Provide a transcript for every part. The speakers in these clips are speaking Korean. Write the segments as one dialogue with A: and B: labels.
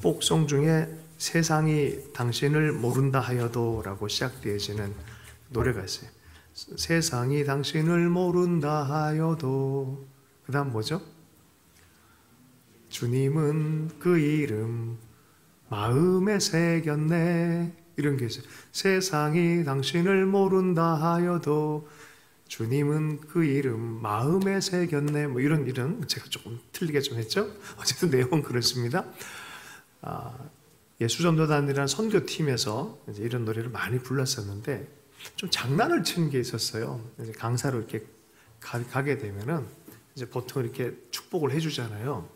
A: 축복송 중에 세상이 당신을 모른다 하여도 라고 시작되어지는 노래가 있어요. 세상이 당신을 모른다 하여도, 그 다음 뭐죠? 주님은 그 이름 마음에 새겼네, 이런 게 있어요. 세상이 당신을 모른다 하여도 주님은 그 이름 마음에 새겼네, 뭐 이런 제가 조금 틀리게 좀 했죠? 어쨌든 내용은 그렇습니다. 예수전도단이라는 선교팀에서 이제 이런 노래를 많이 불렀었는데 좀 장난을 치는 게 있었어요. 이제 강사로 이렇게 가게 되면은 이제 보통 이렇게 축복을 해주잖아요.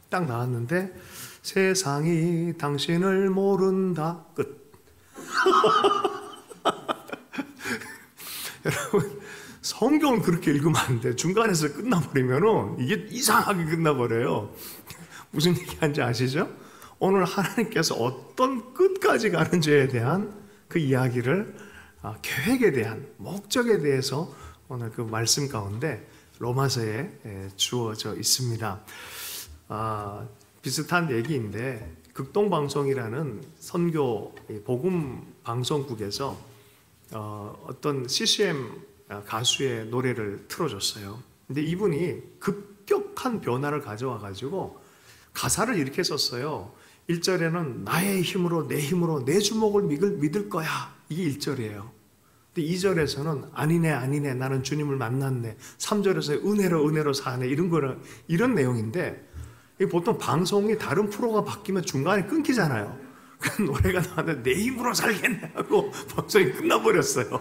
A: 딱 나왔는데 세상이 당신을 모른다, 끝. 여러분, 성경을 그렇게 읽으면 안 돼. 중간에서 끝나버리면은 이게 이상하게 끝나버려요. 무슨 얘기하는지 아시죠? 오늘 하나님께서 어떤 끝까지 가는지에 대한 그 이야기를, 계획에 대한 목적에 대해서 오늘 그 말씀 가운데 로마서에 주어져 있습니다. 비슷한 얘기인데 극동방송이라는 선교 복음 방송국에서 어떤 CCM 가수의 노래를 틀어줬어요. 근데 이분이 급격한 변화를 가져와 가지고 가사를 이렇게 썼어요. 1절에는 나의 힘으로 내 힘으로 내 주먹을 믿을 거야, 이게 1절이에요. 근데 2절에서는 아니네 나는 주님을 만났네, 3절에서 은혜로 사네, 이런 내용인데, 보통 방송이 다른 프로가 바뀌면 중간에 끊기잖아요. 그 노래가 나왔는데 내 힘으로 살겠네 하고 방송이 끝나버렸어요.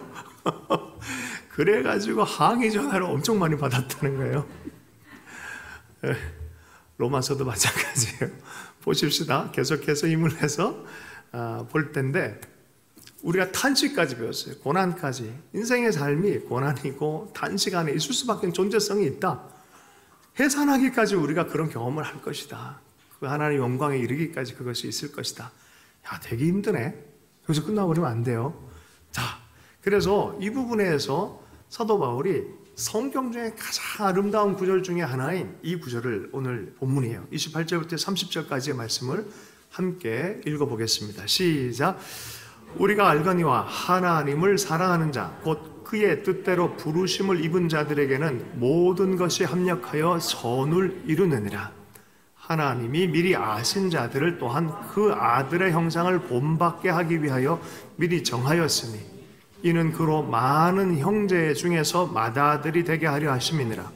A: 그래가지고 항의 전화를 엄청 많이 받았다는 거예요. 로마서도 마찬가지예요. 보십시다. 계속해서 힘을 내서 볼 텐데, 우리가 탄식까지 배웠어요. 고난까지. 인생의 삶이 고난이고 단식 안에 있을 수밖에 존재성이 있다. 해산하기까지 우리가 그런 경험을 할 것이다. 그 하나님의 영광에 이르기까지 그것이 있을 것이다. 야, 되게 힘드네. 여기서 끝나버리면 안 돼요. 자, 그래서 이 부분에서 사도 바울이 성경 중에 가장 아름다운 구절 중에 하나인 이 구절을 오늘 본문이에요. 28절부터 30절까지의 말씀을 함께 읽어보겠습니다. 시작. 우리가 알거니와 하나님을 사랑하는 자, 곧 그의 뜻대로 부르심을 입은 자들에게는 모든 것이 합력하여 선을 이루느니라. 하나님이 미리 아신 자들을 또한 그 아들의 형상을 본받게 하기 위하여 미리 정하였으니 이는 그로 많은 형제 중에서 맏아들이 되게 하려 하심이니라.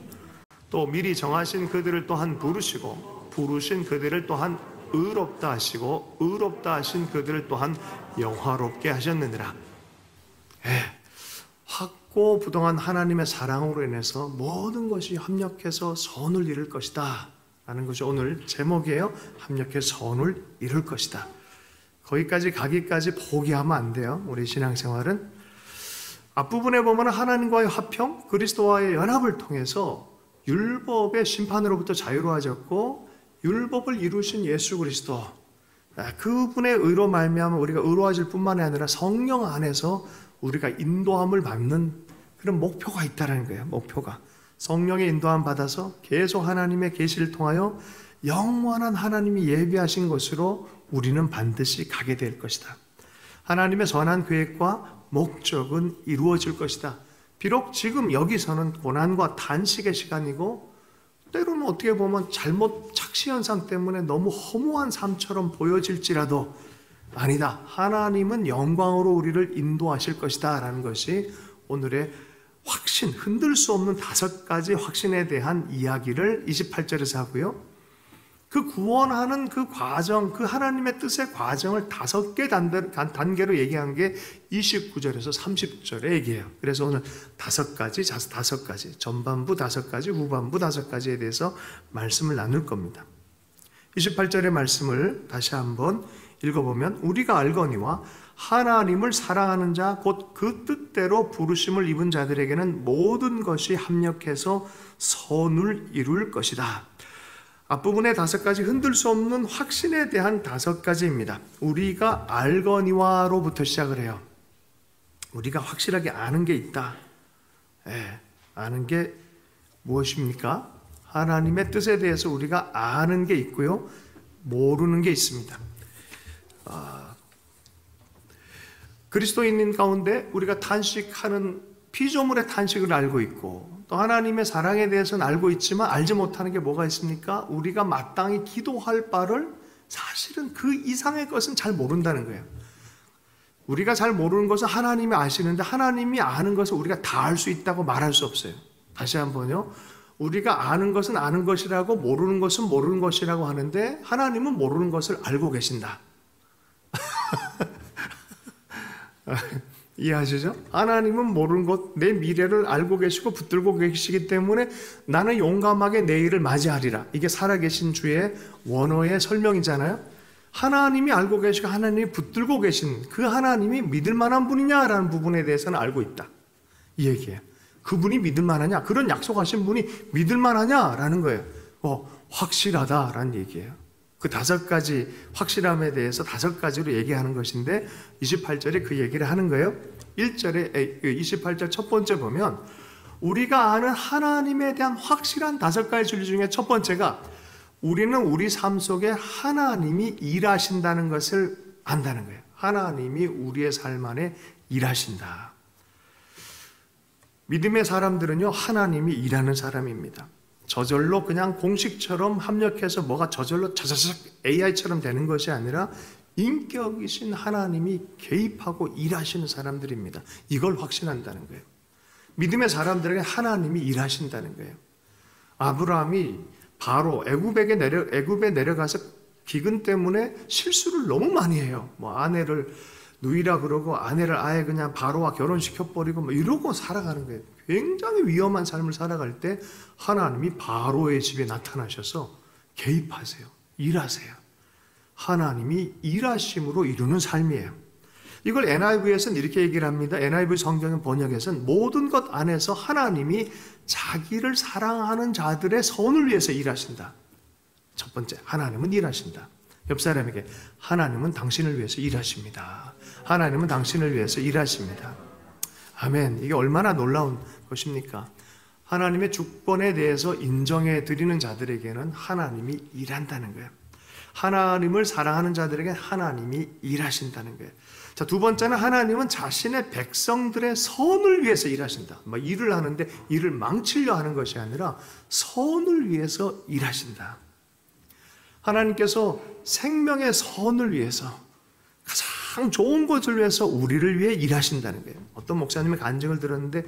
A: 또 미리 정하신 그들을 또한 부르시고 부르신 그들을 또한 의롭다 하시고 의롭다 하신 그들을 또한 영화롭게 하셨느니라. 확고부동한 하나님의 사랑으로 인해서 모든 것이 합력해서 선을 이룰 것이다 라는 것이 오늘 제목이에요. 합력해서 선을 이룰 것이다. 거기까지 가기까지 포기하면 안 돼요. 우리 신앙생활은. 앞부분에 보면 하나님과의 화평, 그리스도와의 연합을 통해서 율법의 심판으로부터 자유로워졌고 율법을 이루신 예수 그리스도, 그분의 의로 말미암아 우리가 의로워질 뿐만 아니라 성령 안에서 우리가 인도함을 받는 그런 목표가 있다는 거예요. 목표가 성령의 인도함 받아서 계속 하나님의 계시를 통하여 영원한 하나님이 예비하신 것으로 우리는 반드시 가게 될 것이다. 하나님의 선한 계획과 목적은 이루어질 것이다. 비록 지금 여기서는 고난과 단식의 시간이고 때로는 어떻게 보면 잘못 착시 현상 때문에 너무 허무한 삶처럼 보여질지라도 아니다. 하나님은 영광으로 우리를 인도하실 것이다 라는 것이 오늘의 확신, 흔들 수 없는 5가지 확신에 대한 이야기를 28절에서 하고요. 그 구원하는 그 과정, 그 하나님의 뜻의 과정을 5개 단계로 얘기한 게 29절에서 30절의 얘기예요. 그래서 오늘 5가지, 전반부 5가지, 후반부 5가지에 대해서 말씀을 나눌 겁니다. 28절의 말씀을 다시 한번 읽어보면 우리가 알거니와 하나님을 사랑하는 자, 곧 그 뜻대로 부르심을 입은 자들에게는 모든 것이 합력해서 선을 이룰 것이다. 앞부분의 5가지 흔들 수 없는 확신에 대한 5가지입니다. 우리가 알거니와로부터 시작을 해요. 우리가 확실하게 아는 게 있다. 아는 게 무엇입니까? 하나님의 뜻에 대해서 우리가 아는 게 있고요, 모르는 게 있습니다. 그리스도인인 가운데 우리가 탄식하는 피조물의 탄식을 알고 있고 또 하나님의 사랑에 대해서는 알고 있지만 알지 못하는 게 뭐가 있습니까? 우리가 마땅히 기도할 바를 사실은 그 이상의 것은 잘 모른다는 거예요. 우리가 잘 모르는 것은 하나님이 아시는데 하나님이 아는 것을 우리가 다 알 수 있다고 말할 수 없어요. 다시 한번요. 우리가 아는 것은 아는 것이라고 모르는 것은 모르는 것이라고 하는데 하나님은 모르는 것을 알고 계신다. 이해하시죠? 하나님은 모르는 것, 내 미래를 알고 계시고 붙들고 계시기 때문에 나는 용감하게 내일을 맞이하리라. 이게 살아계신 주의 원어의 설명이잖아요. 하나님이 알고 계시고 하나님이 붙들고 계신 그 하나님이 믿을 만한 분이냐라는 부분에 대해서는 알고 있다. 이 얘기예요. 그분이 믿을 만하냐? 그런 약속하신 분이 믿을 만하냐라는 거예요. 확실하다라는 얘기예요. 그 5가지 확실함에 대해서 5가지로 얘기하는 것인데 28절에 그 얘기를 하는 거예요. 1절에 28절 첫 번째 보면 우리가 아는 하나님에 대한 확실한 5가지 진리 중에 첫 번째가 우리는 우리 삶 속에 하나님이 일하신다는 것을 안다는 거예요. 하나님이 우리의 삶 안에 일하신다. 믿음의 사람들은요, 하나님이 일하는 사람입니다. 저절로 그냥 공식처럼 합력해서 뭐가 저절로 자자작 AI처럼 되는 것이 아니라 인격이신 하나님이 개입하고 일하시는 사람들입니다. 이걸 확신한다는 거예요. 믿음의 사람들에게 하나님이 일하신다는 거예요. 아브라함이 바로 애굽에 내려가서 기근 때문에 실수를 너무 많이 해요. 아내를 누이라 그러고 아내를 아예 그냥 바로와 결혼시켜버리고 이러고 살아가는 거예요. 굉장히 위험한 삶을 살아갈 때 하나님이 바로의 집에 나타나셔서 개입하세요. 일하세요. 하나님이 일하심으로 이루는 삶이에요. 이걸 NIV에서는 이렇게 얘기를 합니다. NIV 성경 번역에서는 모든 것 안에서 하나님이 자기를 사랑하는 자들의 선을 위해서 일하신다. 첫 번째, 하나님은 일하신다. 옆 사람에게 하나님은 당신을 위해서 일하십니다. 하나님은 당신을 위해서 일하십니다. 아멘. 이게 얼마나 놀라운 것입니까? 하나님의 주권에 대해서 인정해 드리는 자들에게는 하나님이 일한다는 거예요. 하나님을 사랑하는 자들에게 하나님이 일하신다는 거예요. 자, 두 번째는 하나님은 자신의 백성들의 선을 위해서 일하신다. 일을 하는데 일을 망치려 하는 것이 아니라 선을 위해서 일하신다. 하나님께서 생명의 선을 위해서 가장 좋은 것을 위해서 우리를 위해 일하신다는 거예요. 어떤 목사님의 간증을 들었는데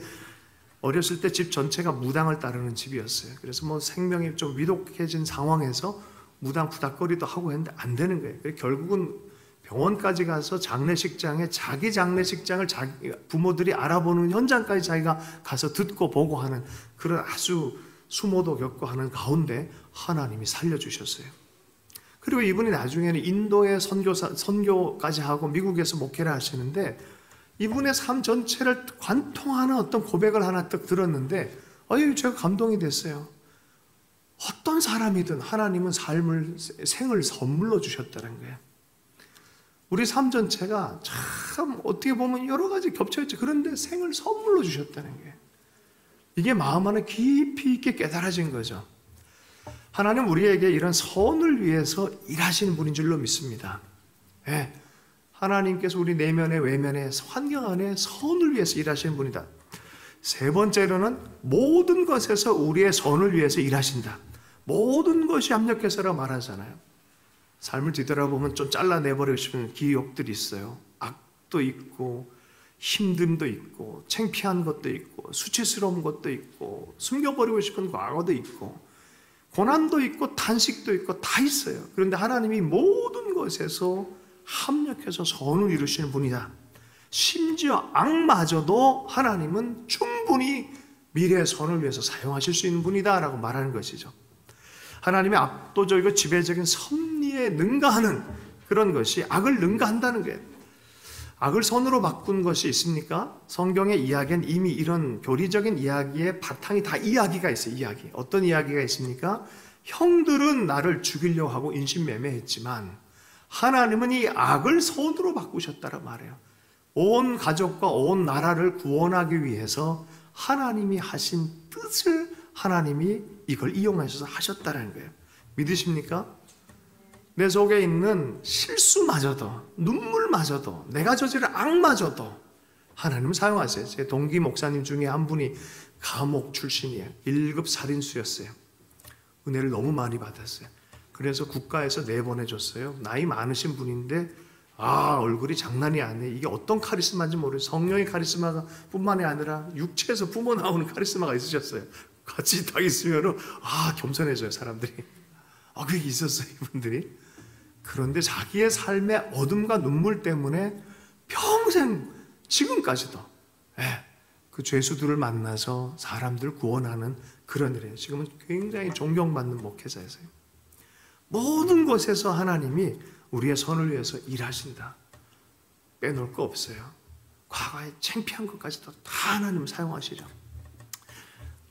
A: 어렸을 때 집 전체가 무당을 따르는 집이었어요. 그래서 생명이 좀 위독해진 상황에서 무당 부닥거리도 하고 했는데 안 되는 거예요. 결국은 병원까지 가서 장례식장에 자기 장례식장을 자기 부모들이 알아보는 현장까지 자기가 가서 듣고 보고 하는 그런 아주 수모도 겪고 하는 가운데 하나님이 살려주셨어요. 그리고 이분이 나중에는 인도에 선교까지 하고 미국에서 목회를 하시는데 이분의 삶 전체를 관통하는 어떤 고백을 하나 딱 들었는데 제가 감동이 됐어요. 어떤 사람이든 하나님은 생을 선물로 주셨다는 거예요. 우리 삶 전체가 참 어떻게 보면 여러 가지 겹쳐있죠. 그런데 생을 선물로 주셨다는 거예요. 이게 마음 안에 깊이 있게 깨달아진 거죠. 하나님 우리에게 이런 선을 위해서 일하시는 분인 줄로 믿습니다. 네. 하나님께서 우리 내면에 외면에 환경 안에 선을 위해서 일하시는 분이다. 세 번째로는 모든 것에서 우리의 선을 위해서 일하신다. 모든 것이 합력해서라고 말하잖아요. 삶을 뒤돌아보면 좀 잘라내버리고 싶은 기욕들이 있어요. 악도 있고 힘듦도 있고 창피한 것도 있고 수치스러운 것도 있고 숨겨버리고 싶은 과거도 있고 고난도 있고 탄식도 있고 다 있어요. 그런데 하나님이 모든 것에서 합력해서 선을 이루시는 분이다. 심지어 악마저도 하나님은 충분히 미래의 선을 위해서 사용하실 수 있는 분이다 라고 말하는 것이죠. 하나님의 압도적이고 지배적인 섭리에 능가하는 그런 것이 악을 능가한다는 거예요. 악을 선으로 바꾼 것이 있습니까? 성경의 이야기는 이미 이런 교리적인 이야기의 바탕이 다 이야기가 있어요. 이야기. 어떤 이야기가 있습니까? 형들은 나를 죽이려고 하고 인신매매했지만 하나님은 이 악을 선으로 바꾸셨다고 말해요. 온 가족과 온 나라를 구원하기 위해서 하나님이 하신 뜻을 하나님이 이걸 이용하셔서 하셨다는 거예요. 믿으십니까? 내 속에 있는 실수마저도, 눈물마저도, 내가 저지른 악마저도 하나님은 사용하세요. 제 동기 목사님 중에 한 분이 감옥 출신이에요. 1급 살인수였어요. 은혜를 너무 많이 받았어요. 그래서 국가에서 내보내줬어요. 나이 많으신 분인데 얼굴이 장난이 아니에요. 이게 어떤 카리스마인지 모르겠어요. 성령의 카리스마가 뿐만이 아니라 육체에서 뿜어 나오는 카리스마가 있으셨어요. 같이 딱 있으면 겸손해져요, 사람들이. 그게 있었어요, 이분들이. 그런데 자기의 삶의 어둠과 눈물 때문에 평생, 지금까지도 그 죄수들을 만나서 사람들을 구원하는 그런 일이에요. 지금은 굉장히 존경받는 목회자였어요. 모든 곳에서 하나님이 우리의 선을 위해서 일하신다. 빼놓을 거 없어요. 과거에 창피한 것까지도 다 하나님을 사용하시려.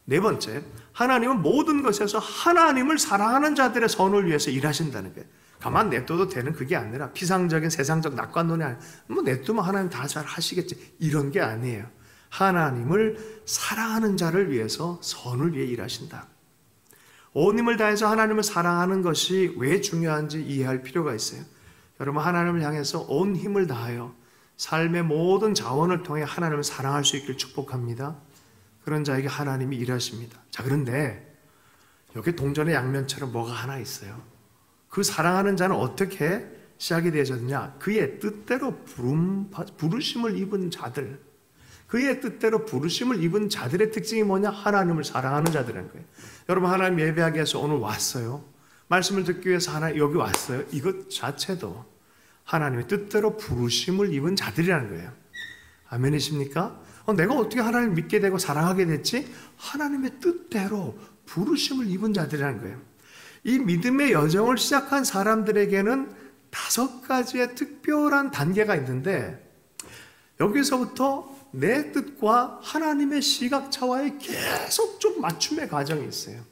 A: 네 번째, 하나님은 모든 것에서 하나님을 사랑하는 자들의 선을 위해서 일하신다는 거예요. 가만 냅둬도 되는 그게 아니라 피상적인 세상적 낙관론이 아니라 냅두면 하나님 다 잘 하시겠지, 이런 게 아니에요. 하나님을 사랑하는 자를 위해서 선을 위해 일하신다. 온 힘을 다해서 하나님을 사랑하는 것이 왜 중요한지 이해할 필요가 있어요. 여러분, 하나님을 향해서 온 힘을 다하여 삶의 모든 자원을 통해 하나님을 사랑할 수 있길 축복합니다. 그런 자에게 하나님이 일하십니다. 자, 그런데 여기 동전의 양면처럼 뭐가 하나 있어요. 그 사랑하는 자는 어떻게 시작이 되어졌냐? 그의 뜻대로 부르심을 입은 자들, 그의 뜻대로 부르심을 입은 자들의 특징이 뭐냐? 하나님을 사랑하는 자들이라는 거예요. 여러분, 하나님 예배하기 위해서 오늘 왔어요. 말씀을 듣기 위해서 여기 왔어요. 이것 자체도 하나님의 뜻대로 부르심을 입은 자들이라는 거예요. 아멘이십니까? 내가 어떻게 하나님을 믿게 되고 사랑하게 됐지? 하나님의 뜻대로 부르심을 입은 자들이라는 거예요. 이 믿음의 여정을 시작한 사람들에게는 5가지의 특별한 단계가 있는데, 여기서부터 내 뜻과 하나님의 시각차와의 계속 좀 맞춤의 과정이 있어요.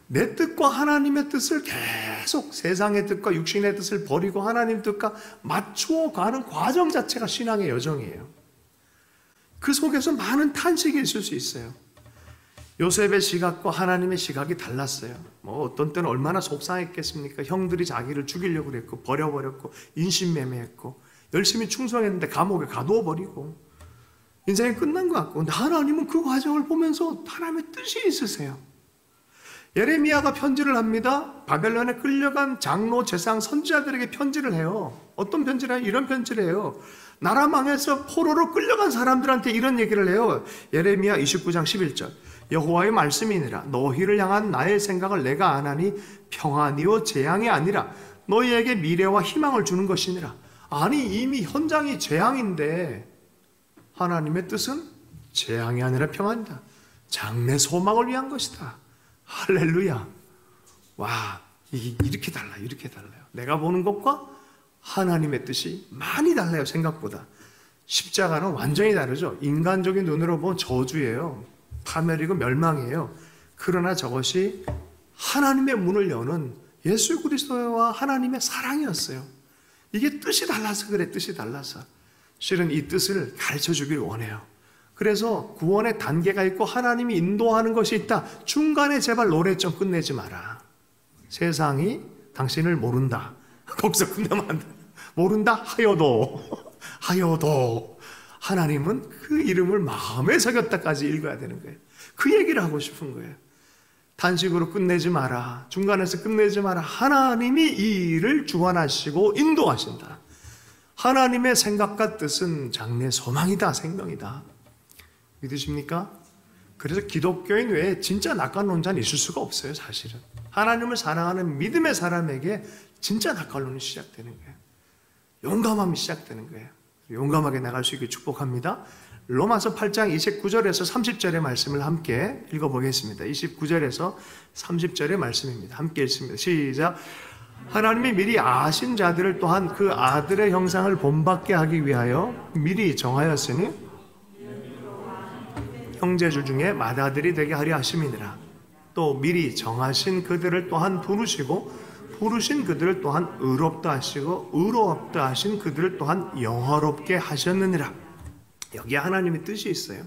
A: 내 뜻과 하나님의 뜻을 계속 세상의 뜻과 육신의 뜻을 버리고 하나님 뜻과 맞추어 가는 과정 자체가 신앙의 여정이에요. 그 속에서 많은 탄식이 있을 수 있어요. 요셉의 시각과 하나님의 시각이 달랐어요. 어떤 때는 얼마나 속상했겠습니까? 형들이 자기를 죽이려고 그랬고 버려버렸고 인신매매했고 열심히 충성했는데 감옥에 가두어버리고 인생이 끝난 것 같고, 근데 하나님은 그 과정을 보면서 하나님의 뜻이 있으세요. 예레미야가 편지를 합니다. 바벨론에 끌려간 장로, 제사장, 선지자들에게 편지를 해요. 어떤 편지를 해요? 이런 편지를 해요. 나라 망해서 포로로 끌려간 사람들한테 이런 얘기를 해요. 예레미야 29장 11절. 여호와의 말씀이니라. 너희를 향한 나의 생각을 내가 아나니 평안이요 재앙이 아니라 너희에게 미래와 희망을 주는 것이니라. 아니, 이미 현장이 재앙인데 하나님의 뜻은 재앙이 아니라 평안이다. 장래 소망을 위한 것이다. 할렐루야. 와, 이렇게 달라요. 이렇게 달라요. 내가 보는 것과 하나님의 뜻이 많이 달라요. 생각보다. 십자가는 완전히 다르죠. 인간적인 눈으로 보면 저주예요. 파멸이고 멸망이에요. 그러나 저것이 하나님의 문을 여는 예수 그리스도와 하나님의 사랑이었어요. 이게 뜻이 달라서 그래. 뜻이 달라서. 실은 이 뜻을 가르쳐 주길 원해요. 그래서 구원의 단계가 있고 하나님이 인도하는 것이 있다. 중간에 제발 노래 좀 끝내지 마라. 세상이 당신을 모른다. 거기서 끝내면 안 돼. 모른다 하여도 하나님은 그 이름을 마음에 새겼다까지 읽어야 되는 거예요. 그 얘기를 하고 싶은 거예요. 단식으로 끝내지 마라. 중간에서 끝내지 마라. 하나님이 이 일을 주관하시고 인도하신다. 하나님의 생각과 뜻은 장래 소망이다. 생명이다. 믿으십니까? 그래서 기독교인 외에 진짜 낙관론자는 있을 수가 없어요. 사실은 하나님을 사랑하는 믿음의 사람에게 진짜 낙관론이 시작되는 거예요. 용감함이 시작되는 거예요. 용감하게 나갈 수 있게 축복합니다. 로마서 8장 29절에서 30절의 말씀을 함께 읽어보겠습니다. 29절에서 30절의 말씀입니다. 함께 읽습니다. 시작. 하나님이 미리 아신 자들을 또한 그 아들의 형상을 본받게 하기 위하여 미리 정하였으니 형제들 중에 맏아들이 되게 하려 하심이니라. 또 미리 정하신 그들을 또한 부르시고 부르신 그들을 또한 의롭다 하시고 의롭다 하신 그들을 또한 영화롭게 하셨느니라. 여기에 하나님의 뜻이 있어요.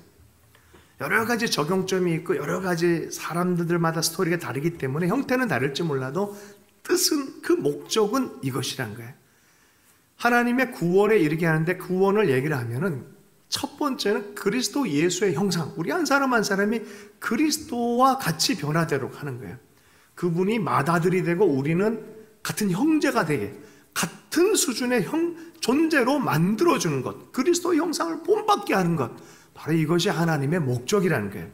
A: 여러 가지 적용점이 있고 여러 가지 사람들마다 스토리가 다르기 때문에 형태는 다를지 몰라도 뜻은, 그 목적은 이것이란 거예요. 하나님의 구원에 이르게 하는데, 구원을 얘기를 하면은 첫 번째는 그리스도 예수의 형상, 우리 한 사람 한 사람이 그리스도와 같이 변화되도록 하는 거예요. 그분이 맏아들이 되고 우리는 같은 형제가 되게, 같은 수준의 존재로 만들어주는 것, 그리스도의 형상을 본받게 하는 것, 바로 이것이 하나님의 목적이라는 거예요.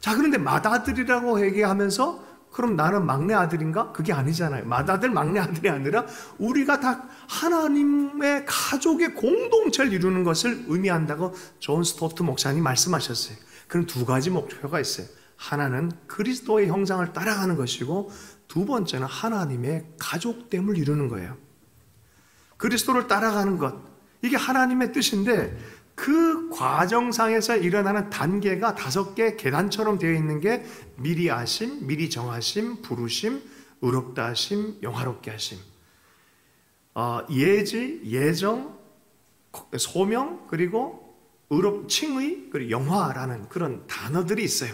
A: 자, 그런데 맏아들이라고 얘기하면서 그럼 나는 막내 아들인가? 그게 아니잖아요. 맏아들, 막내 아들이 아니라 우리가 다 하나님의 가족의 공동체를 이루는 것을 의미한다고 존 스토트 목사님 말씀하셨어요. 그럼 두 가지 목표가 있어요. 하나는 그리스도의 형상을 따라가는 것이고, 두 번째는 하나님의 가족됨을 이루는 거예요. 그리스도를 따라가는 것, 이게 하나님의 뜻인데, 그 과정상에서 일어나는 단계가 5개 계단처럼 되어 있는 게 미리 아심, 미리 정하심, 부르심, 의롭다 하심, 영화롭게 하심. 예지, 예정, 소명, 그리고 칭의, 그리고 영화라는 그런 단어들이 있어요.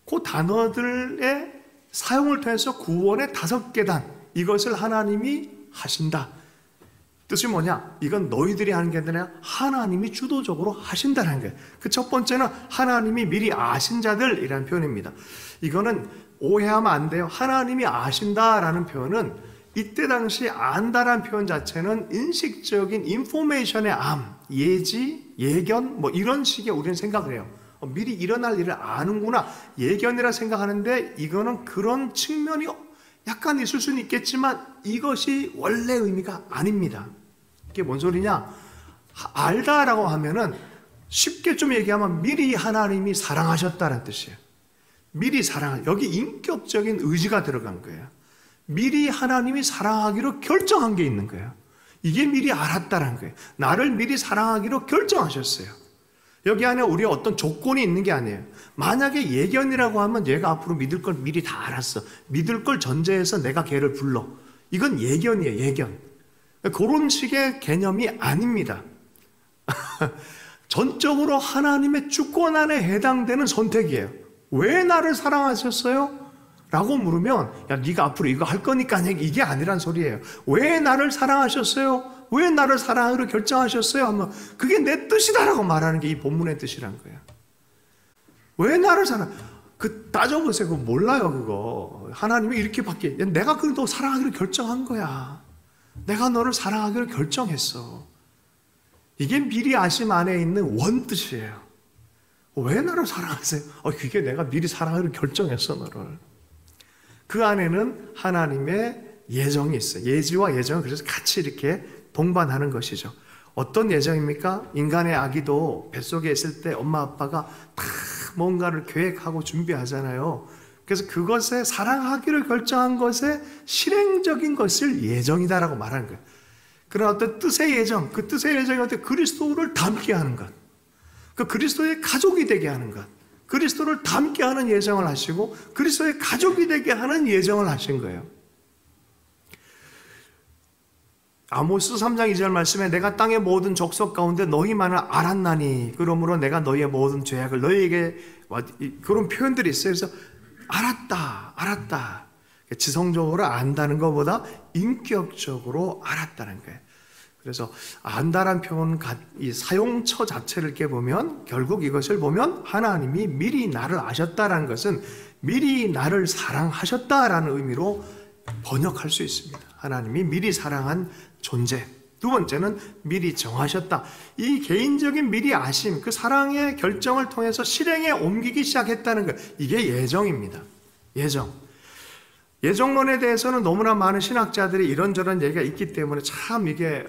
A: 그 단어들의 사용을 통해서 구원의 5계단, 이것을 하나님이 하신다. 뜻이 뭐냐? 이건 너희들이 하는 게 아니라 하나님이 주도적으로 하신다는 거예요. 그 첫 번째는 하나님이 미리 아신 자들이라는 표현입니다. 이거는 오해하면 안 돼요. 하나님이 아신다라는 표현은 이때 당시 안다라는 표현 자체는 인식적인 인포메이션의 암, 예지, 예견, 뭐 이런 식의 우리는 생각을 해요. 미리 일어날 일을 아는구나, 예견이라 생각하는데, 이거는 그런 측면이 약간 있을 수는 있겠지만 이것이 원래 의미가 아닙니다. 이게 뭔 소리냐? 알다라고 하면은 쉽게 좀 얘기하면 미리 하나님이 사랑하셨다는 뜻이에요. 미리 여기 인격적인 의지가 들어간 거예요. 미리 하나님이 사랑하기로 결정한 게 있는 거예요. 이게 미리 알았다는 거예요. 나를 미리 사랑하기로 결정하셨어요. 여기 안에 우리 어떤 조건이 있는 게 아니에요. 만약에 예견이라고 하면 얘가 앞으로 믿을 걸 미리 다 알았어. 믿을 걸 전제해서 내가 걔를 불러. 이건 예견이에요, 예견. 그런 식의 개념이 아닙니다. 전적으로 하나님의 주권 안에 해당되는 선택이에요. 왜 나를 사랑하셨어요? 라고 물으면, 야, 네가 앞으로 이거 할 거니까 이게 아니란 소리예요. 왜 나를 사랑하셨어요? 왜 나를 사랑하기로 결정하셨어요? 하면 그게 내 뜻이다라고 말하는 게 이 본문의 뜻이란 거예요. 왜 나를 따져보세요. 그거 몰라요, 그거. 하나님이 이렇게 바뀌. 내가 너 사랑하기로 결정한 거야. 내가 너를 사랑하기로 결정했어. 이게 미리 아심 안에 있는 원뜻이에요. 왜 나를 사랑하세요? 그게 내가 미리 사랑하기로 결정했어, 너를. 그 안에는 하나님의 예정이 있어요. 예지와 예정은 그래서 같이 이렇게 동반하는 것이죠. 어떤 예정입니까? 인간의 아기도 뱃속에 있을 때 엄마 아빠가 다 뭔가를 계획하고 준비하잖아요. 그래서 그것에 사랑하기를 결정한 것에 실행적인 것을 예정이다라고 말하는 거예요. 그런 어떤 뜻의 예정, 그 뜻의 예정이 어떤 그리스도를 닮게 하는 것, 그 그리스도의 가족이 되게 하는 것, 그리스도를 닮게 하는 예정을 하시고 그리스도의 가족이 되게 하는 예정을 하신 거예요. 아모스 3장 2절 말씀에 내가 땅의 모든 족속 가운데 너희만을 알았나니 그러므로 내가 너희의 모든 죄악을 너희에게, 그런 표현들이 있어요. 그래서 알았다. 지성적으로 안다는 것보다 인격적으로 알았다는 거예요. 그래서 안다라는 표현, 이 사용처 자체를 이렇게 보면 결국 이것을 보면 하나님이 미리 나를 아셨다라는 것은 미리 나를 사랑하셨다라는 의미로 번역할 수 있습니다. 하나님이 미리 사랑한 존재. 두 번째는 미리 정하셨다. 이 개인적인 미리 아심, 그 사랑의 결정을 통해서 실행에 옮기기 시작했다는 것, 이게 예정입니다. 예정론에 대해서는 너무나 많은 신학자들이 이런저런 얘기가 있기 때문에 참 이게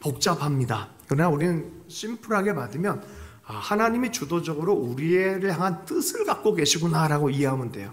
A: 복잡합니다. 그러나 우리는 심플하게 받으면 하나님이 주도적으로 우리를 향한 뜻을 갖고 계시구나라고 이해하면 돼요.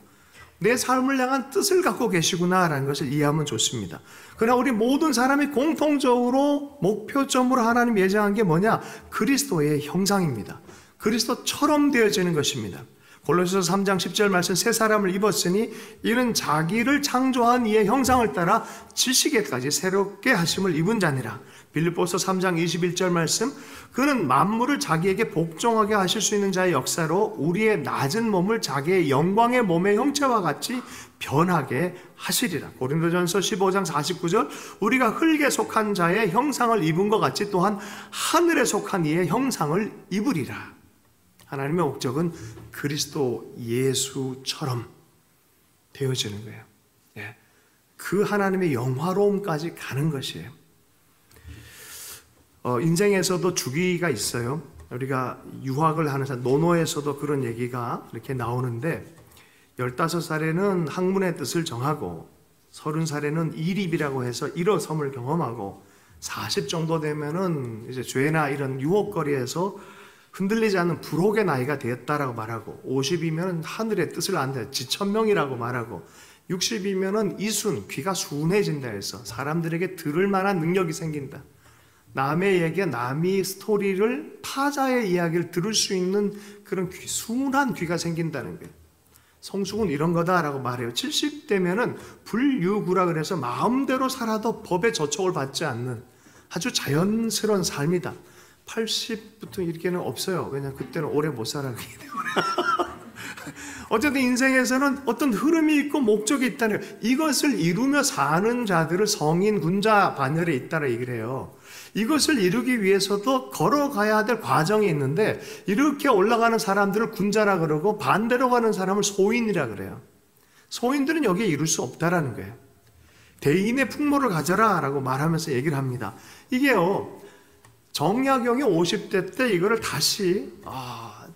A: 내 삶을 향한 뜻을 갖고 계시구나라는 것을 이해하면 좋습니다. 그러나 우리 모든 사람이 공통적으로 목표점으로 하나님 예정한 게 뭐냐? 그리스도의 형상입니다. 그리스도처럼 되어지는 것입니다. 골로새서 3장 10절 말씀, 새 사람을 입었으니 이는 자기를 창조한 이의 형상을 따라 지식에까지 새롭게 하심을 입은 자니라. 빌립보서 3장 21절 말씀, 그는 만물을 자기에게 복종하게 하실 수 있는 자의 역사로 우리의 낮은 몸을 자기의 영광의 몸의 형체와 같이 변하게 하시리라. 고린도전서 15장 49절, 우리가 흙에 속한 자의 형상을 입은 것 같이 또한 하늘에 속한 이의 형상을 입으리라. 하나님의 목적은 그리스도 예수처럼 되어지는 거예요. 그 하나님의 영화로움까지 가는 것이에요. 인생에서도 주기가 있어요. 우리가 유학을 하는 사람, 논어에서도 그런 얘기가 이렇게 나오는데 15살에는 학문의 뜻을 정하고 30살에는 이립이라고 해서 일어섬을 경험하고 40 정도 되면은 이제 죄나 이런 유혹거리에서 흔들리지 않는 불혹의 나이가 되었다라고 말하고 50이면 하늘의 뜻을 안다, 지천명이라고 말하고 60이면은 이순, 귀가 순해진다 해서 사람들에게 들을 만한 능력이 생긴다. 남의 얘기, 남의 스토리를, 타자의 이야기를 들을 수 있는 그런 순한 귀가 생긴다는 거예요. 성숙은 이런 거다라고 말해요. 70대면은 불유구라 그래서 마음대로 살아도 법의 저촉을 받지 않는 아주 자연스러운 삶이다. 80부터 이렇게는 없어요. 왜냐하면 그때는 오래 못 살아가기 때문에. 어쨌든 인생에서는 어떤 흐름이 있고 목적이 있다는 거예요. 이것을 이루며 사는 자들을 성인, 군자, 반열에 있다라 얘기를 해요. 이것을 이루기 위해서도 걸어가야 될 과정이 있는데 이렇게 올라가는 사람들을 군자라 그러고 반대로 가는 사람을 소인이라 그래요. 소인들은 여기에 이룰 수 없다라는 거예요. 대인의 풍모를 가져라 라고 말하면서 얘기를 합니다. 이게요, 정약용이 50대 때 이거를 다시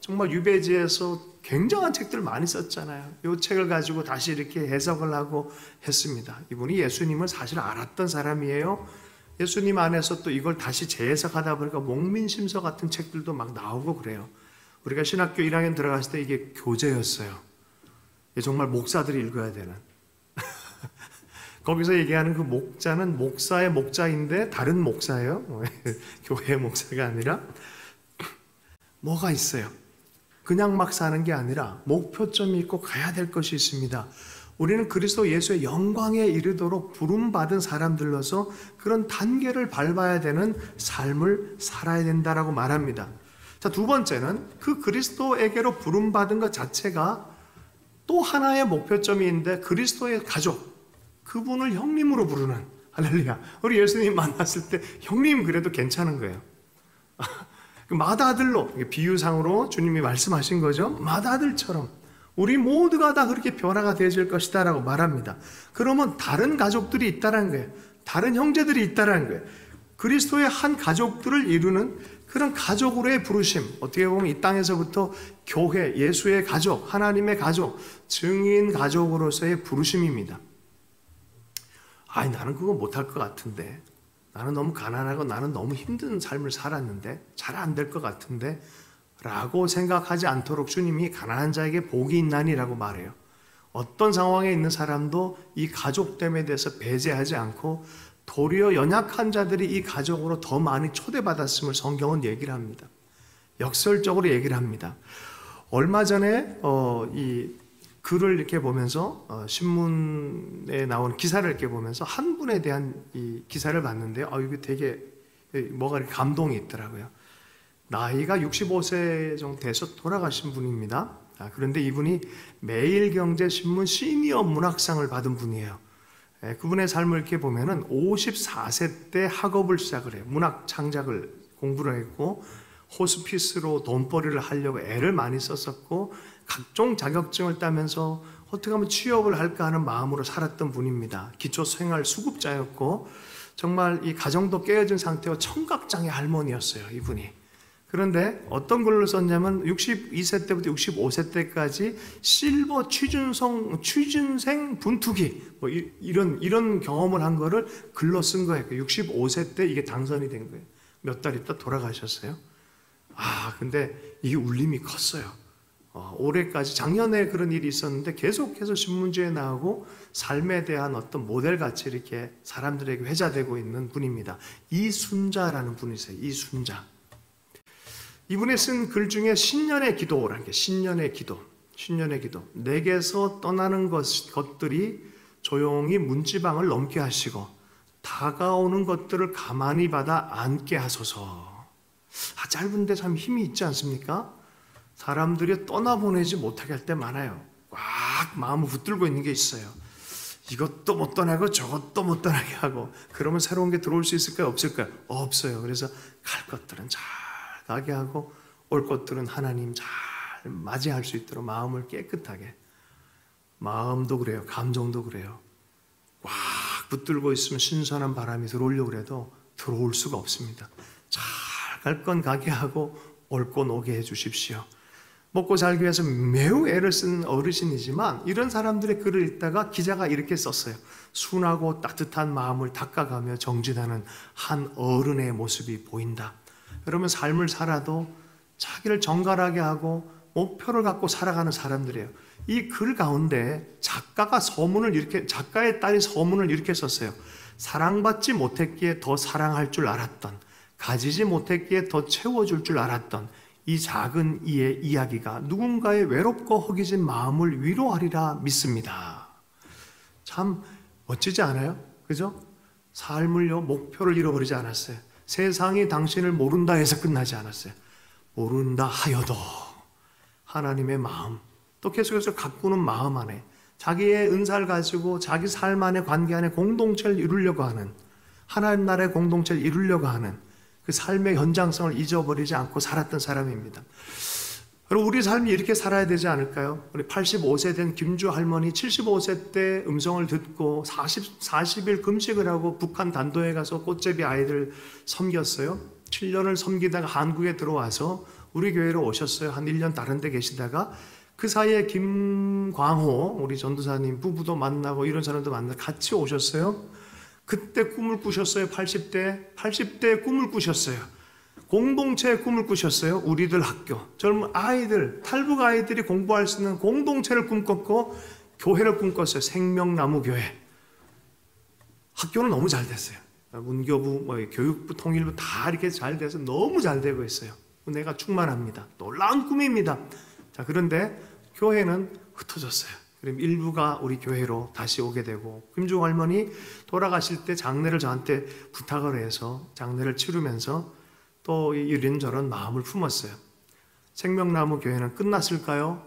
A: 정말 유배지에서 굉장한 책들을 많이 썼잖아요. 이 책을 가지고 다시 이렇게 해석을 하고 했습니다. 이분이 예수님을 사실 알았던 사람이에요. 예수님 안에서 또 이걸 다시 재해석하다 보니까 목민심서 같은 책들도 막 나오고 그래요. 우리가 신학교 1학년 들어갔을 때 이게 교재였어요. 정말 목사들이 읽어야 되는. 거기서 얘기하는 그 목자는 목사의 목자인데 다른 목사예요. 교회 목사가 아니라. 뭐가 있어요? 그냥 막 사는 게 아니라 목표점이 있고 가야 될 것이 있습니다. 우리는 그리스도 예수의 영광에 이르도록 부름받은 사람들로서 그런 단계를 밟아야 되는 삶을 살아야 된다라고 말합니다. 자, 두 번째는 그 그리스도에게로 부름받은 것 자체가 또 하나의 목표점이 있는데 그리스도의 가족, 그분을 형님으로 부르는, 할렐루야. 우리 예수님 만났을 때 형님 그래도 괜찮은 거예요. 맏아들로, 비유상으로 주님이 말씀하신 거죠. 맏아들처럼 우리 모두가 다 그렇게 변화가 되어질 것이다 라고 말합니다. 그러면 다른 가족들이 있다는 거예요. 다른 형제들이 있다는 거예요. 그리스도의 한 가족들을 이루는 그런 가족으로의 부르심, 어떻게 보면 이 땅에서부터 교회, 예수의 가족, 하나님의 가족, 증인 가족으로서의 부르심입니다. 나는 그거 못할 것 같은데, 나는 너무 가난하고 나는 너무 힘든 삶을 살았는데 잘 안 될 것 같은데 라고 생각하지 않도록 주님이 가난한 자에게 복이 있나니라고 말해요. 어떤 상황에 있는 사람도 이 가족됨에 대해서 배제하지 않고 도리어 연약한 자들이 이 가족으로 더 많이 초대받았음을 성경은 얘기를 합니다. 역설적으로 얘기를 합니다. 얼마 전에 이 글을 이렇게 보면서 신문에 나온 기사를 이렇게 보면서 한 분에 대한 이 기사를 봤는데요. 이게 되게 뭐가 이렇게 감동이 있더라고요. 나이가 65세 정도 돼서 돌아가신 분입니다. 그런데 이분이 매일경제신문 시니어 문학상을 받은 분이에요. 그분의 삶을 이렇게 보면은 54세 때 학업을 시작을 해요. 문학 창작을 공부를 했고 호스피스로 돈벌이를 하려고 애를 많이 썼었고 각종 자격증을 따면서 어떻게 하면 취업을 할까 하는 마음으로 살았던 분입니다. 기초생활 수급자였고 정말 이 가정도 깨어진 상태와 청각장애 할머니였어요, 이분이. 그런데 어떤 글을 썼냐면 62세 때부터 65세 때까지 실버 취준생 분투기 뭐 이런 경험을 한 거를 글로 쓴 거예요. 65세 때 이게 당선이 된 거예요. 몇 달 있다 돌아가셨어요. 근데 이게 울림이 컸어요. 올해까지 작년에 그런 일이 있었는데 계속해서 신문지에 나오고 삶에 대한 어떤 모델같이 이렇게 사람들에게 회자되고 있는 분입니다. 이순자라는 분이세요. 이순자. 이분이 쓴 글 중에 신년의 기도라는 게 신년의 기도. 내게서 떠나는 것들이 조용히 문지방을 넘게 하시고 다 다가오는 것들을 가만히 받아 안게 하소서. 짧은데 참 힘이 있지 않습니까? 사람들이 떠나보내지 못하게 할 때 많아요. 꽉 마음을 붙들고 있는 게 있어요. 이것도 못 떠나고 저것도 못 떠나게 하고, 그러면 새로운 게 들어올 수 있을까요? 없을까요? 없어요. 그래서 갈 것들은 잘 가게 하고 올 것들은 하나님 잘 맞이할 수 있도록 마음을 깨끗하게. 마음도 그래요. 감정도 그래요. 꽉 붙들고 있으면 신선한 바람이 들어오려고 해도 들어올 수가 없습니다. 잘 갈 건 가게 하고 올 건 오게 해 주십시오. 먹고 살기 위해서 매우 애를 쓴 어르신이지만 이런 사람들의 글을 읽다가 기자가 이렇게 썼어요. 순하고 따뜻한 마음을 닦아가며 정진하는 한 어른의 모습이 보인다. 여러분, 삶을 살아도 자기를 정갈하게 하고 목표를 갖고 살아가는 사람들이에요. 이 글 가운데 작가의 딸이 서문을 이렇게 썼어요. 사랑받지 못했기에 더 사랑할 줄 알았던, 가지지 못했기에 더 채워줄 줄 알았던 이 작은 이의 이야기가 누군가의 외롭고 허기진 마음을 위로하리라 믿습니다. 참 멋지지 않아요? 그죠? 삶을요, 목표를 잃어버리지 않았어요. 세상이 당신을 모른다 해서 끝나지 않았어요. 모른다 하여도 하나님의 마음, 또 계속해서 가꾸는 마음 안에 자기의 은사를 가지고 자기 삶 안에 관계 안에 공동체를 이루려고 하는, 하나님 나라의 공동체를 이루려고 하는 그 삶의 현장성을 잊어버리지 않고 살았던 사람입니다. 그리고 우리 삶이 이렇게 살아야 되지 않을까요? 우리 85세 된 김주 할머니 75세 때 음성을 듣고 40일 금식을 하고 북한 단도에 가서 꽃제비 아이들 섬겼어요. 7년을 섬기다가 한국에 들어와서 우리 교회로 오셨어요. 한 1년 다른 데 계시다가 그 사이에 김광호 우리 전도사님 부부도 만나고 이런 사람도 만나고 같이 오셨어요. 그때 꿈을 꾸셨어요. 80대 꿈을 꾸셨어요. 공동체의 꿈을 꾸셨어요. 우리들 학교, 젊은 아이들, 탈북 아이들이 공부할 수 있는 공동체를 꿈꿨고 교회를 꿈꿨어요. 생명나무 교회. 학교는 너무 잘 됐어요. 문교부, 교육부, 통일부 다 이렇게 잘 돼서 너무 잘 되고 있어요. 은혜가 충만합니다. 놀라운 꿈입니다. 자, 그런데 교회는 흩어졌어요. 그럼 일부가 우리 교회로 다시 오게 되고, 김중 할머니 돌아가실 때 장례를 저한테 부탁을 해서 장례를 치르면서 또 이런저런 마음을 품었어요. 생명나무 교회는 끝났을까요?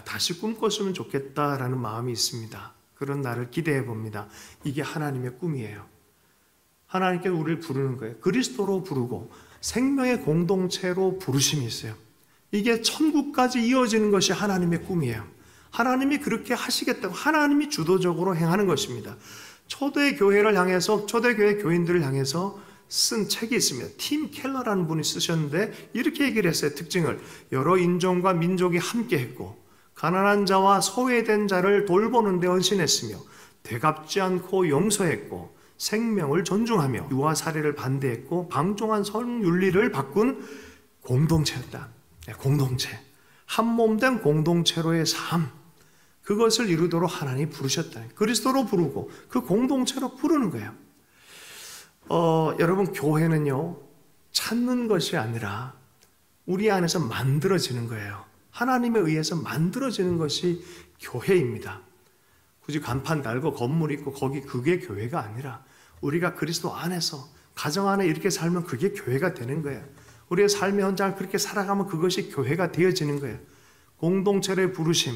A: 다시 꿈꿨으면 좋겠다라는 마음이 있습니다. 그런 날을 기대해 봅니다. 이게 하나님의 꿈이에요. 하나님께서 우리를 부르는 거예요. 그리스도로 부르고 생명의 공동체로 부르심이 있어요. 이게 천국까지 이어지는 것이 하나님의 꿈이에요. 하나님이 그렇게 하시겠다고 하나님이 주도적으로 행하는 것입니다. 초대교회를 향해서, 초대교회 교인들을 향해서 쓴 책이 있습니다. 팀 켈러라는 분이 쓰셨는데 이렇게 얘기를 했어요. 특징을. 여러 인종과 민족이 함께 했고 가난한 자와 소외된 자를 돌보는 데 헌신했으며 되갚지 않고 용서했고 생명을 존중하며 유아 살해를 반대했고 방종한 성윤리를 바꾼 공동체였다. 공동체. 한몸된 공동체로의 삶. 그것을 이루도록 하나님이 부르셨다. 그리스도로 부르고 그 공동체로 부르는 거예요. 여러분, 교회는요, 찾는 것이 아니라 우리 안에서 만들어지는 거예요. 하나님에 의해서 만들어지는 것이 교회입니다. 굳이 간판 달고 건물 있고 그게 교회가 아니라 우리가 그리스도 안에서 가정 안에 이렇게 살면 그게 교회가 되는 거예요. 우리의 삶의 현장을 그렇게 살아가면 그것이 교회가 되어지는 거예요. 공동체의 부르심,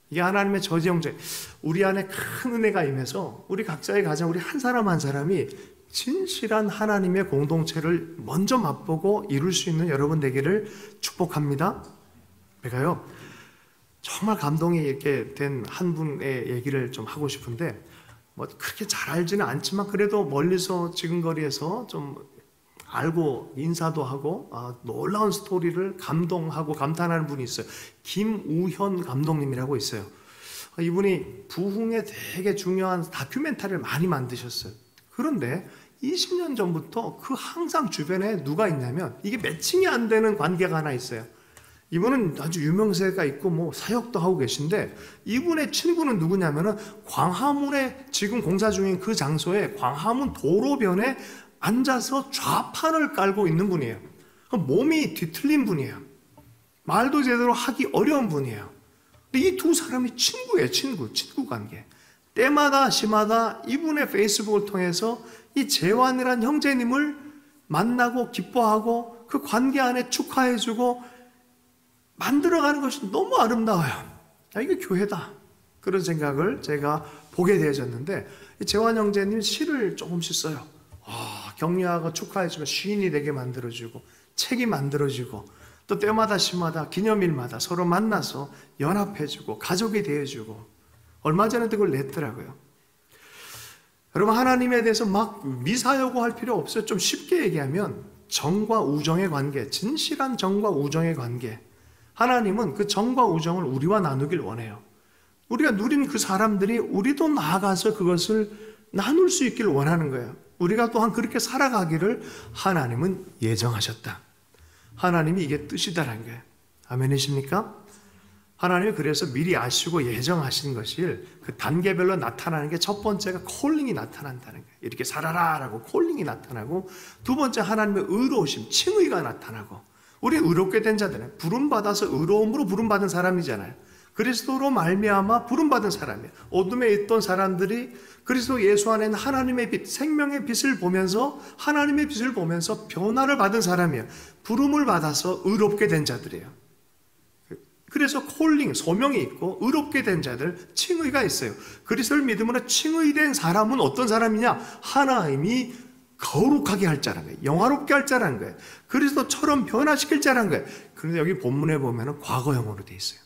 A: 이게 하나님의 저지형제. 우리 안에 큰 은혜가 임해서 우리 각자의 가정, 우리 한 사람 한 사람이 진실한 하나님의 공동체를 먼저 맛보고 이룰 수 있는 여러분 되기를 축복합니다. 제가요, 정말 감동이 이렇게 된 한 분의 얘기를 좀 하고 싶은데, 그렇게 잘 알지는 않지만 그래도 멀리서 지근거리에서 좀 알고 인사도 하고 놀라운 스토리를 감동하고 감탄하는 분이 있어요. 김우현 감독님이라고 있어요. 이분이 부흥에 되게 중요한 다큐멘터리를 많이 만드셨어요. 그런데 20년 전부터 그 항상 주변에 누가 있냐면 이게 매칭이 안 되는 관계가 하나 있어요. 이분은 아주 유명세가 있고 사역도 하고 계신데 이분의 친구는 누구냐면은 광화문에 지금 공사 중인 그 장소에 광화문 도로변에 앉아서 좌판을 깔고 있는 분이에요. 몸이 뒤틀린 분이에요. 말도 제대로 하기 어려운 분이에요. 근데 이 두 사람이 친구예요. 친구 관계. 때마다 시마다 이분의 페이스북을 통해서 이 재환이란 형제님을 만나고 기뻐하고 그 관계 안에 축하해주고 만들어가는 것이 너무 아름다워요. 이게 교회다. 그런 생각을 제가 보게 되어졌는데, 재환 형제님 시를 조금씩 써요. 격려하고 축하해주면 시인이 되게 만들어주고, 책이 만들어지고, 또 때마다 시마다 기념일마다 서로 만나서 연합해주고 가족이 되어주고, 얼마 전에 그걸 냈더라고요. 여러분, 하나님에 대해서 막 미사여고 할 필요 없어요. 좀 쉽게 얘기하면 정과 우정의 관계, 진실한 정과 우정의 관계. 하나님은 그 정과 우정을 우리와 나누길 원해요. 우리가 누린 그 사람들이 우리도 나아가서 그것을 나눌 수 있기를 원하는 거예요. 우리가 또한 그렇게 살아가기를 하나님은 예정하셨다. 하나님이 이게 뜻이다라는 거예요. 아멘이십니까? 하나님이 그래서 미리 아시고 예정하신 것을 그 단계별로 나타나는 게 첫 번째가 콜링이 나타난다는 거예요. 이렇게 살아라 라고 콜링이 나타나고, 두 번째 하나님의 의로우심, 칭의가 나타나고, 우리 의롭게 된 자들은 부름받아서 의로움으로 부름받은 사람이잖아요. 그리스도로 말미암아 부름받은 사람이에요. 어둠에 있던 사람들이 그리스도 예수 안에 있는 하나님의 빛, 생명의 빛을 보면서, 하나님의 빛을 보면서 변화를 받은 사람이에요. 부름을 받아서 의롭게 된 자들이에요. 그래서 콜링, 소명이 있고 의롭게 된 자들, 칭의가 있어요. 그리스도를 믿음으로 칭의된 사람은 어떤 사람이냐? 하나님이 거룩하게 할 자라는 거예요. 영화롭게 할 자라는 거예요. 그리스도처럼 변화시킬 자라는 거예요. 그런데 여기 본문에 보면 과거형으로 되어 있어요.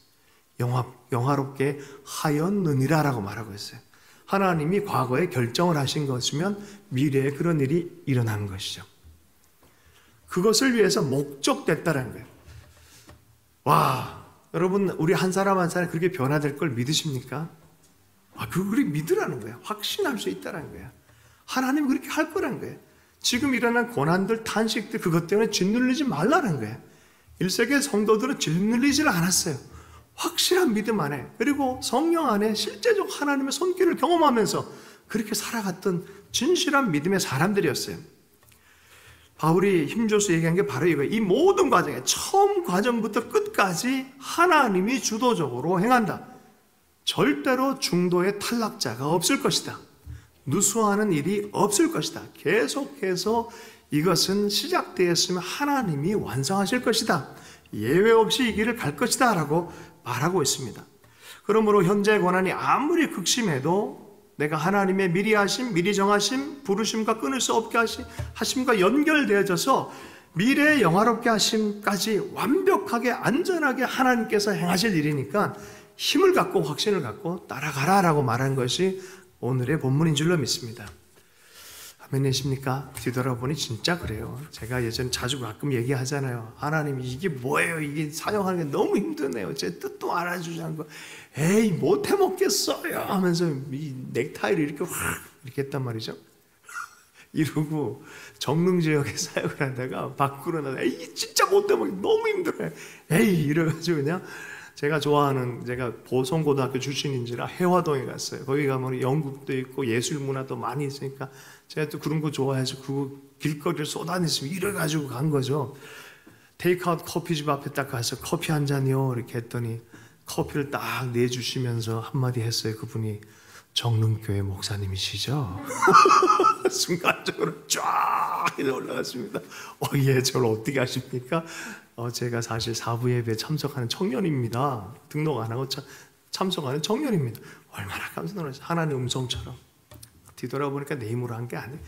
A: 영화롭게 하였느니라 라고 말하고 있어요. 하나님이 과거에 결정을 하신 것이면 미래에 그런 일이 일어나는 것이죠. 그것을 위해서 목적됐다는 거예요. 와, 여러분, 우리 한 사람 한 사람 그렇게 변화될 걸 믿으십니까? 그걸 믿으라는 거예요. 확신할 수 있다는 거예요. 하나님이 그렇게 할 거라는 거예요. 지금 일어난 고난들, 탄식들, 그것 때문에 짓눌리지 말라는 거예요. 1세기 성도들은 짓눌리질 않았어요. 확실한 믿음 안에, 그리고 성령 안에 실제적 하나님의 손길을 경험하면서 그렇게 살아갔던 진실한 믿음의 사람들이었어요. 바울이 힘줘서 얘기한 게 바로 이거예요. 이 모든 과정에 처음 과정부터 끝까지 하나님이 주도적으로 행한다. 절대로 중도에 탈락자가 없을 것이다. 누수하는 일이 없을 것이다. 계속해서 이것은 시작되었으면 하나님이 완성하실 것이다. 예외 없이 이 길을 갈 것이다 라고 말하고 있습니다. 그러므로 현재 고난이 아무리 극심해도 내가 하나님의 미리 하심, 미리 정하심, 부르심과 끊을 수 없게 하심과 연결되어져서 미래의 영화롭게 하심까지 완벽하게 안전하게 하나님께서 행하실 일이니까 힘을 갖고 확신을 갖고 따라가라라고 말한 것이 오늘의 본문인 줄로 믿습니다. 아멘이십니까? 뒤돌아보니 진짜 그래요. 제가 예전에 자주 가끔 얘기하잖아요. 하나님, 이게 뭐예요? 이게 사용하는 게 너무 힘드네요. 제 뜻도 알아주지 않고, 에이, 못해 먹겠어요 하면서 이 넥타이를 이렇게 확 이렇게 했단 말이죠. 이러고 정릉지역에 사역을 하다가 밖으로 나가, 에이, 진짜 못해 먹기 너무 힘들어요. 에이, 이래가지고 그냥 제가 좋아하는, 제가 보성고등학교 출신인지라 해화동에 갔어요. 거기 가면 연극도 있고 예술 문화도 많이 있으니까 제가 또 그런 거 좋아해서 그 길거리를 쏟아냈으면 이래가지고 간 거죠. 테이크아웃 커피집 앞에 딱 가서 커피 한 잔이요 이렇게 했더니 커피를 딱 내주시면서 한마디 했어요. 그분이 정릉교회 목사님이시죠? 순간적으로 쫙 올라갔습니다. 예, 저를 어떻게 아십니까? 제가 사실 사부 예배에 참석하는 청년입니다. 등록 안 하고 참석하는 청년입니다. 얼마나 깜짝 놀랐어요. 하나님의 음성처럼. 뒤돌아보니까 내 힘으로 한 게 아니에요.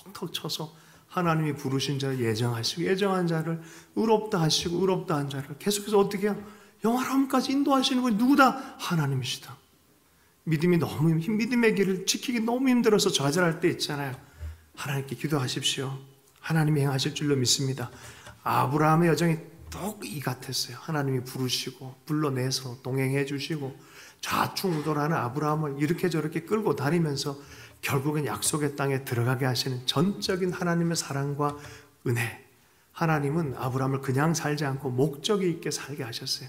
A: 톡톡 쳐서 하나님이 부르신 자를 예정하시고, 예정한 자를 의롭다 하시고, 의롭다 한 자를 계속해서 어떻게 해요? 영화로움까지 인도하시는 분이 누구다? 하나님이시다. 믿음이 너무 믿음의 길을 지키기 너무 힘들어서 좌절할 때 있잖아요. 하나님께 기도하십시오. 하나님이 행하실 줄로 믿습니다. 아브라함의 여정이 또 이 같았어요. 하나님이 부르시고 불러내서 동행해 주시고 좌충우돌하는 아브라함을 이렇게 저렇게 끌고 다니면서 결국은 약속의 땅에 들어가게 하시는 전적인 하나님의 사랑과 은혜. 하나님은 아브라함을 그냥 살지 않고 목적이 있게 살게 하셨어요.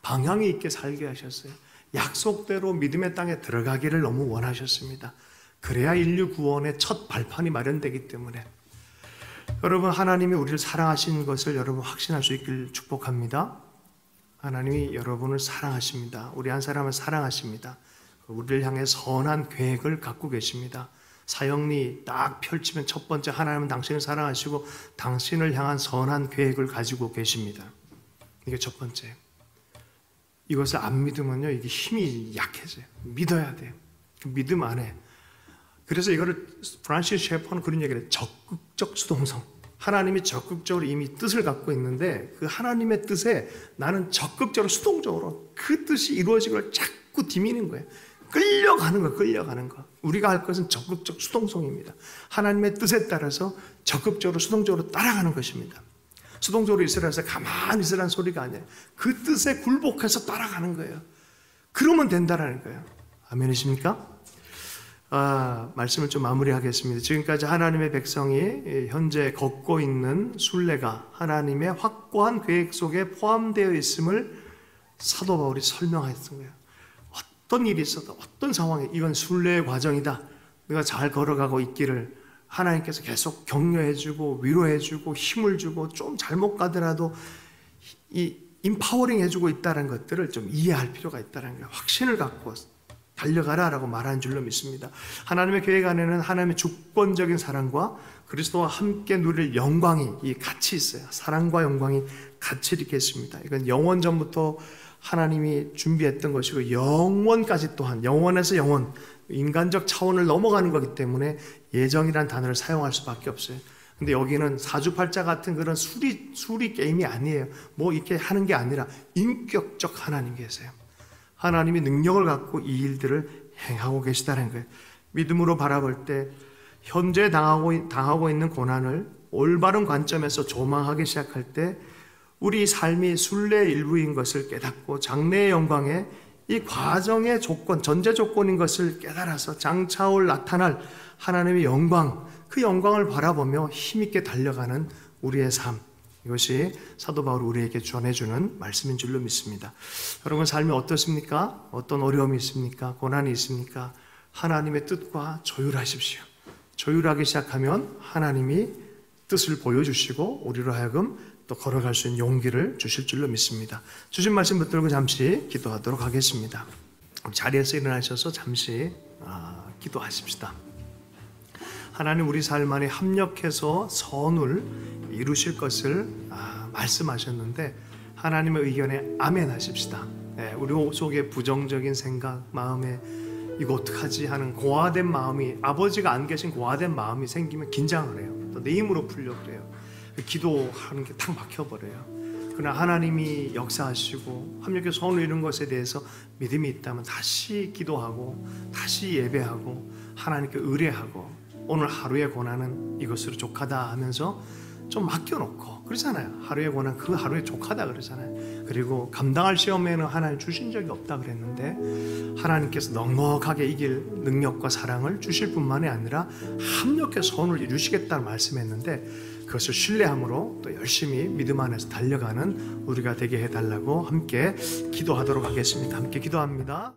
A: 방향이 있게 살게 하셨어요. 약속대로 믿음의 땅에 들어가기를 너무 원하셨습니다. 그래야 인류 구원의 첫 발판이 마련되기 때문에 여러분, 하나님이 우리를 사랑하시는 것을 여러분 확신할 수 있길 축복합니다. 하나님이 여러분을 사랑하십니다. 우리 한 사람을 사랑하십니다. 우리를 향해 선한 계획을 갖고 계십니다. 사형리 딱 펼치면 첫 번째, 하나님은 당신을 사랑하시고 당신을 향한 선한 계획을 가지고 계십니다. 이게 첫 번째. 이것을 안 믿으면요, 이게 힘이 약해져요. 믿어야 돼요. 믿음 안 해. 그래서 이거를 프란시스 셰퍼는 그런 얘기를 해요. 적극적 수동성. 하나님이 적극적으로 이미 뜻을 갖고 있는데 그 하나님의 뜻에 나는 적극적으로 수동적으로 그 뜻이 이루어지기를 자꾸 디미는 거예요. 끌려가는 거, 끌려가는 거. 우리가 할 것은 적극적 수동성입니다. 하나님의 뜻에 따라서 적극적으로 수동적으로 따라가는 것입니다. 수동적으로 있으라서 가만히 있으라는 소리가 아니에요. 그 뜻에 굴복해서 따라가는 거예요. 그러면 된다라는 거예요. 아멘이십니까? 말씀을 좀 마무리하겠습니다. 지금까지 하나님의 백성이 현재 걷고 있는 순례가 하나님의 확고한 계획 속에 포함되어 있음을 사도 바울이 설명했던 거예요. 어떤 일이 있어도 어떤 상황에 이건 순례의 과정이다. 내가 잘 걸어가고 있기를 하나님께서 계속 격려해주고 위로해주고 힘을 주고 좀 잘못 가더라도 이 임파워링 해주고 있다는 것들을 좀 이해할 필요가 있다는 거예요. 확신을 갖고 달려가라라고 말하는 줄로 믿습니다. 하나님의 계획 안에는 하나님의 주권적인 사랑과 그리스도와 함께 누릴 영광이 같이 있어요. 사랑과 영광이 같이 이렇게 있습니다. 이건 영원 전부터 하나님이 준비했던 것이고 영원까지 또한 영원에서 영원, 인간적 차원을 넘어가는 거기 때문에 예정이라는 단어를 사용할 수밖에 없어요. 근데 여기는 사주팔자 같은 그런 수리 게임이 아니에요. 뭐 이렇게 하는 게 아니라 인격적 하나님 계세요. 하나님이 능력을 갖고 이 일들을 행하고 계시다는 거예요. 믿음으로 바라볼 때 현재 당하고 있는 고난을 올바른 관점에서 조망하기 시작할 때 우리 삶이 순례의 일부인 것을 깨닫고 장래의 영광에 이 과정의 조건, 전제 조건인 것을 깨달아서 장차올 나타날 하나님의 영광, 그 영광을 바라보며 힘있게 달려가는 우리의 삶, 이것이 사도 바울이 우리에게 전해주는 말씀인 줄로 믿습니다. 여러분 삶이 어떻습니까? 어떤 어려움이 있습니까? 고난이 있습니까? 하나님의 뜻과 조율하십시오. 조율하기 시작하면 하나님이 뜻을 보여주시고 우리로 하여금 또 걸어갈 수 있는 용기를 주실 줄로 믿습니다. 주신 말씀 붙들고 잠시 기도하도록 하겠습니다. 자리에서 일어나셔서 잠시 기도하십시다. 하나님, 우리 삶 안에 합력해서 선을 이루실 것을 말씀하셨는데 하나님의 의견에 아멘 하십시다. 우리 속에 부정적인 생각, 마음에 이거 어떡하지 하는 고아된 마음이, 아버지가 안 계신 고아된 마음이 생기면 긴장을 해요. 또 내 힘으로 풀려고 그래요. 기도하는 게 탁 막혀버려요. 그러나 하나님이 역사하시고 합력해서 선을 이룬 것에 대해서 믿음이 있다면 다시 기도하고 다시 예배하고 하나님께 의뢰하고 오늘 하루의 고난은 이것으로 족하다 하면서 좀 맡겨놓고 그러잖아요. 하루의 고난 그 하루에 족하다 그러잖아요. 그리고 감당할 시험에는 하나님 주신 적이 없다 그랬는데 하나님께서 넉넉하게 이길 능력과 사랑을 주실 뿐만이 아니라 합력해서 선을 이루시겠다는 말씀했는데 그것을 신뢰함으로 또 열심히 믿음 안에서 달려가는 우리가 되게 해달라고 함께 기도하도록 하겠습니다. 함께 기도합니다.